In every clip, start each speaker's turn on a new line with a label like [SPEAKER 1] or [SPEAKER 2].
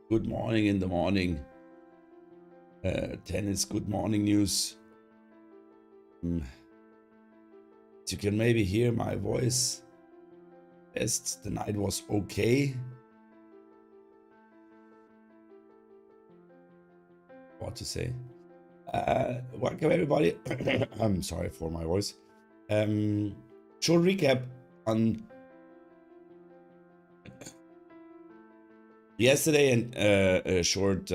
[SPEAKER 1] Good morning in the morning. Tennis, good morning news. As you can maybe hear my voice. Best, the night was okay. What to say? Welcome everybody. I'm sorry for my voice. Short recap on yesterday and a short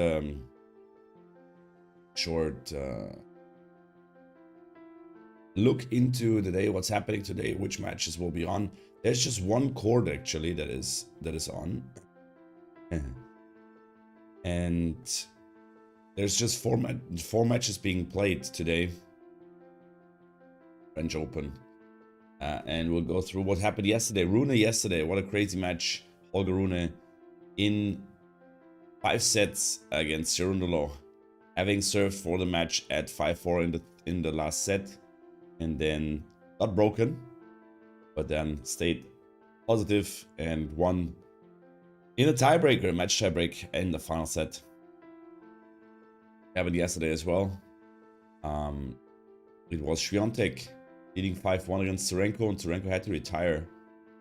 [SPEAKER 1] look into the day, what's happening today, which matches will be on. There's just one court actually that is on, and there's just four matches being played today. French Open, and we'll go through what happened yesterday. Rune yesterday, what a crazy match. Holger Rune in 5 sets against Cerundolo, having served for the match at 5-4 in the last set, and then got broken, but then stayed positive and won in a tiebreaker, a match tiebreak in the final set. Happened yesterday as well. It was Swiatek leading 5-1 against Solinco, and Solinco had to retire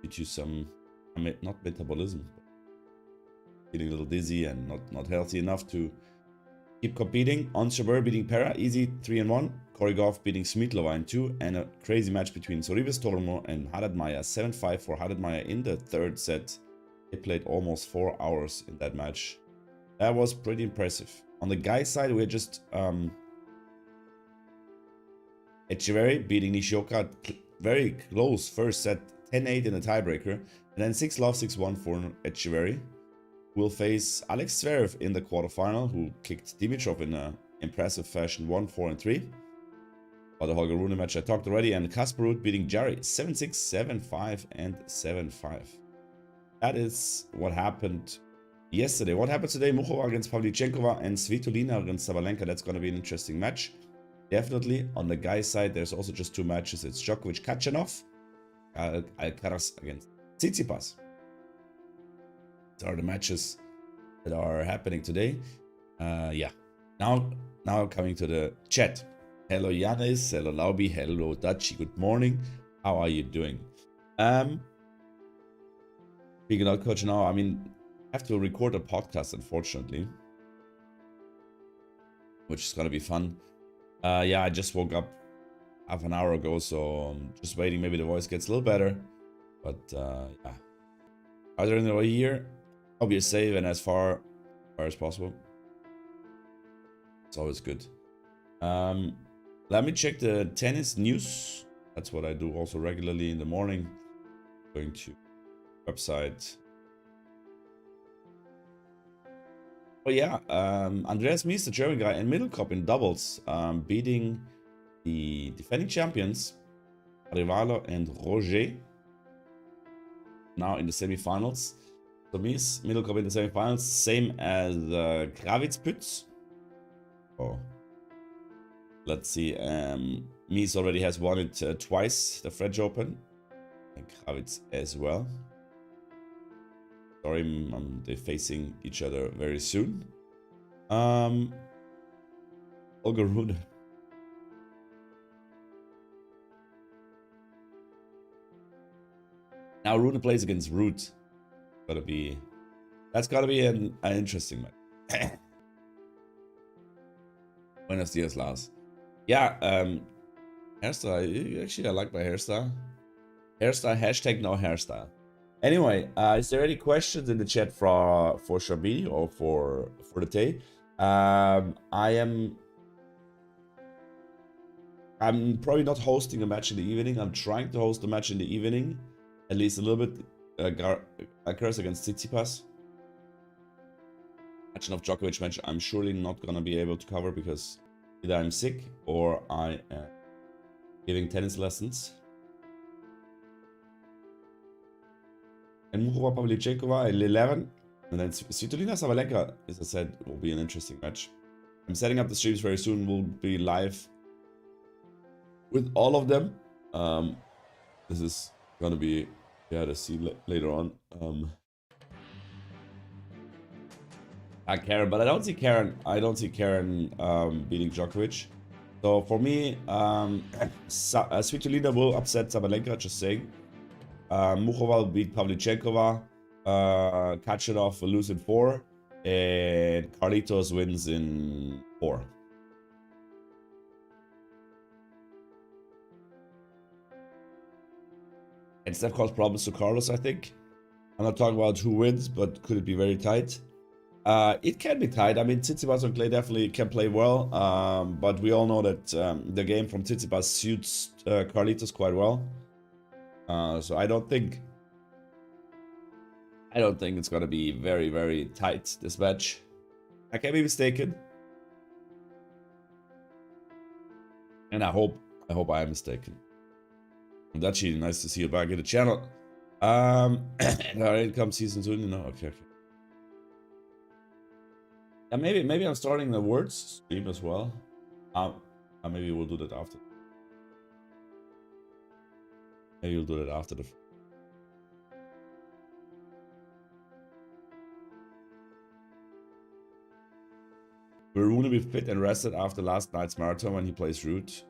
[SPEAKER 1] due to some, not metabolism, but feeling a little dizzy and not healthy enough to keep competing. On Shabur beating Pera, easy 3-1. Korigov beating Smitlova in 2, and a crazy match between Sorribes Tormo and Haddad Maya, 7-5 for Haddad Maya in the third set. They played almost 4 hours in that match. That was pretty impressive. On the guys' side, we're just Echeverry beating Nishioka, very close first set, 10-8 in a tiebreaker, and then 6-love, 6-1 for Echeverry. Will face Alex Zverev in the quarterfinal, who kicked Dimitrov in an impressive fashion, 1-4 and 3. But the Holger Rune match I talked already, and Kasper Ruud beating Jarry 7-6, 7-5 and 7-5. That is what happened yesterday. What happened today? Muchova against Pavlyuchenkova and Svitolina against Sabalenka. That's going to be an interesting match. Definitely. On the guys' side, there's also just 2 matches. It's Djokovic Kachanov, Alcaraz against Tsitsipas. These are the matches that are happening today. Yeah. Now coming to the chat. Hello Yanis, hello Laubi, hello Dachi, good morning. How are you doing? Speaking out coach now, I mean, I have to record a podcast, unfortunately, which is gonna be fun. Yeah, I just woke up half an hour ago, so I'm just waiting. Maybe the voice gets a little better, but yeah. Other than the way here, I'll be safe and as far as possible. It's always good. Let me check the tennis news. That's what I do also regularly in the morning. Going to website. Oh yeah, Andreas Mies, the German guy, and Middlecup in doubles, beating the defending champions, Arevalo and Roger, now in the semifinals. So Mies, Middlecup in the semifinals, same as Kravitz-Pütz. Oh, let's see. Mies already has won it twice, the French Open, and Kravitz as well. Sorry, they're facing each other very soon. Holger Rune. Now Rune plays against Root. That's gotta be an interesting match. Buenos dias, Lars. Yeah, hairstyle. Actually, I like my hairstyle. Hairstyle, hashtag no hairstyle. Anyway, is there any questions in the chat for Schrambini or for the day? I'm probably not hosting a match in the evening. I'm trying to host a match in the evening, at least a little bit. Alcaraz against Tsitsipas. Match of Djokovic match I'm surely not gonna be able to cover because either I'm sick or I am giving tennis lessons. And Muchova Pavlyuchenkova at 11. And then Svitolina Sabalenka, as I said, will be an interesting match. I'm setting up the streams very soon. We'll be live with all of them. This is gonna be, yeah, to see later on. Karen, but I don't see Karen. I don't see Karen beating Djokovic. So for me, Svitolina will upset Sabalenka. Just saying. Muchova will beat Pavlyuchenkova. Kachanov will lose in 4, and Carlitos wins in 4. And Steph caused problems to Carlos, I think. I'm not talking about who wins, but could it be very tight? It can be tight. I mean, Tsitsipas on clay definitely can play well, but we all know that the game from Tsitsipas suits Carlitos quite well. So I don't think it's gonna be very, very tight, this match. I can be mistaken, and I hope I am mistaken. Dachi, nice to see you back in the channel. Income season soon, you know. Okay. Yeah, maybe I'm starting the words stream as well. Maybe we'll do that after. Maybe we'll do that after the. Will Rune be fit and rested after last night's marathon when he plays root?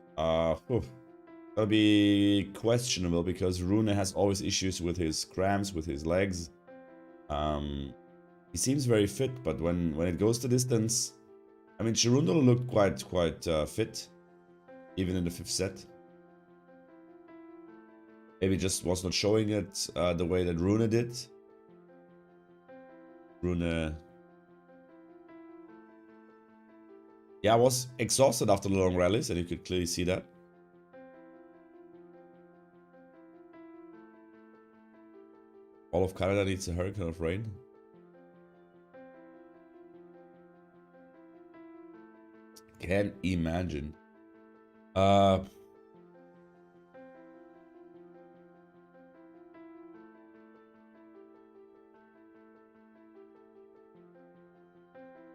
[SPEAKER 1] That'll be questionable because Rune has always issues with his cramps, with his legs. He seems very fit, but when it goes to distance, I mean, Cherundolo looked quite fit, even in the 5th set. Maybe just was not showing it the way that Rune did. Rune, yeah, was exhausted after the long rallies, and you could clearly see that. All of Canada needs a hurricane of rain. Can't imagine. Guys,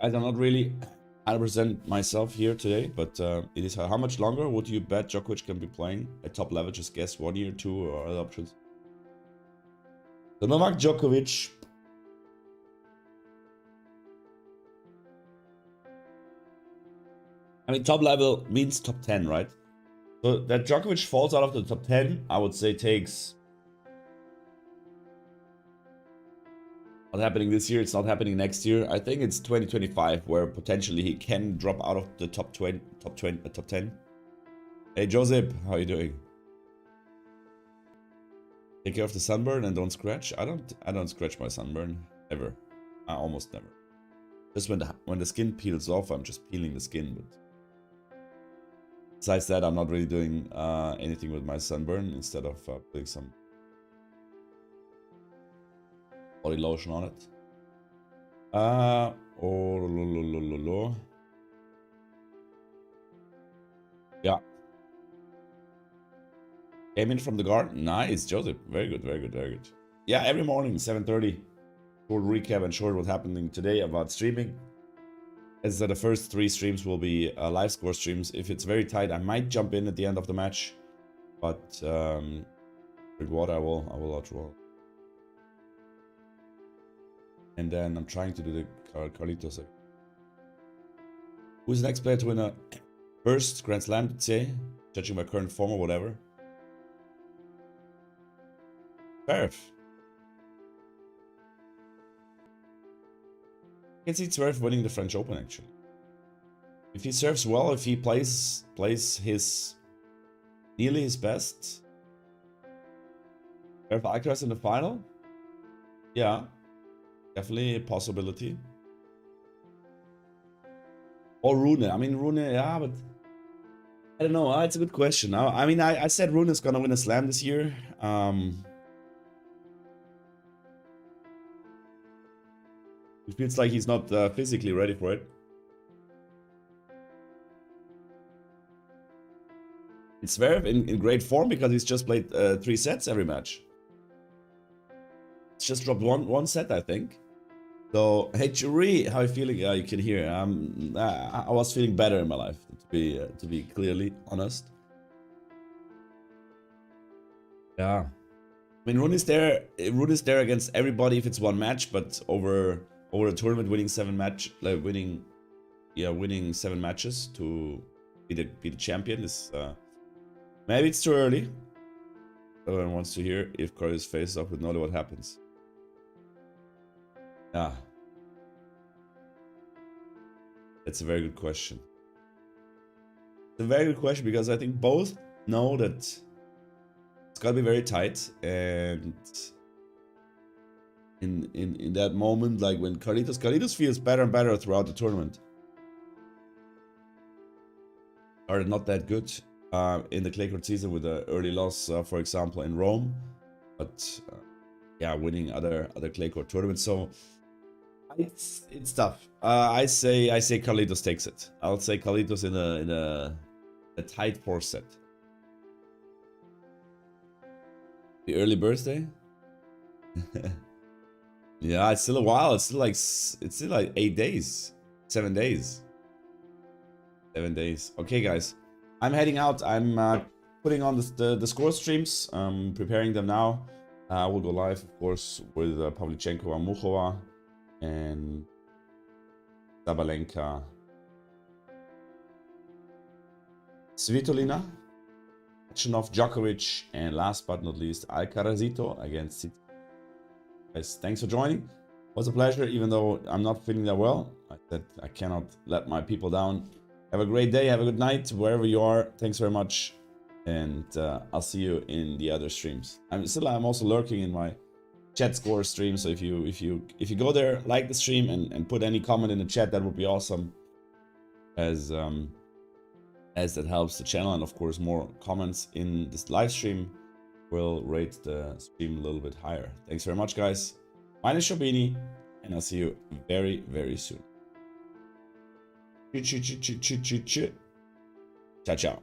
[SPEAKER 1] I'm not really 100% myself here today, but it is how much longer would you bet Djokovic can be playing at top level? Just guess 1 year, 2, or other options. So Novak Djokovic. I mean, top level means top 10, right? So that Djokovic falls out of the top 10, I would say takes. Not happening this year, it's not happening next year. I think it's 2025 where potentially he can drop out of the top 10. Hey Joseph, how are you doing? Take care of the sunburn and don't scratch. I don't scratch my sunburn ever. Almost never. Just when the skin peels off, I'm just peeling the skin. But besides that, I'm not really doing anything with my sunburn instead of putting some body lotion on it. Yeah. Came in from the garden. Nice, Joseph. Very good, very good, very good. Yeah, every morning, 7:30. Short recap and short what's happening today about streaming. As I said, the first 3 streams will be live score streams. If it's very tight, I might jump in at the end of the match. But drink water, I will outroll. And then I'm trying to do the Carlitos. Who's the next player to win a first Grand Slam, say? Judging my current form or whatever. Zverev. I can see Zverev winning the French Open, actually. If he serves well, if he plays nearly his best. Zverev Alcaraz in the final? Yeah. Definitely a possibility. Or Rune. I mean, Rune, yeah, but I don't know. It's a good question. I mean, I said Rune is gonna win a slam this year. It feels like he's not physically ready for it. It's Zverev in great form because he's just played 3 sets every match. It's just dropped one set, I think. So, hey Churi, how are you feeling? You can hear. I was feeling better in my life, to be clearly honest. Yeah. I mean, Rune is there against everybody if it's one match, but over over the tournament, winning 7 matches to be the champion is maybe it's too early. Everyone wants to hear if Carlos faces off with Nole, what happens? Yeah, that's a very good question. It's a very good question because I think both know that it's gotta be very tight, and in that moment, like when Carlitos feels better and better throughout the tournament. Are not that good in the clay court season with an early loss, for example, in Rome, but yeah, winning other clay court tournaments. So it's tough. I say Carlitos takes it. I'll say Carlitos in a tight 4 set. The early birthday. Yeah, it's still a while. It's still like 8 days, 7 days. 7 days. Okay, guys, I'm heading out. I'm putting on the score streams. Preparing them now. We'll go live, of course, with Pavlyuchenko and Mukhova and Sabalenka, Svitolina, Kachanov, Djokovic, and last but not least, Alcarazito against Tsitsipas. Guys, thanks for joining. It was a pleasure, even though I'm not feeling that well. I said I cannot let my people down. Have a great day, have a good night, wherever you are. Thanks very much, and I'll see you in the other streams. I'm also lurking in my chat score stream, so if you go there, like the stream and put any comment in the chat, that would be awesome, as that helps the channel, and of course more comments in this live stream will rate the stream a little bit higher. Thanks very much, guys. My name is Schrambini, and I'll see you very, very soon. Ciao, ciao.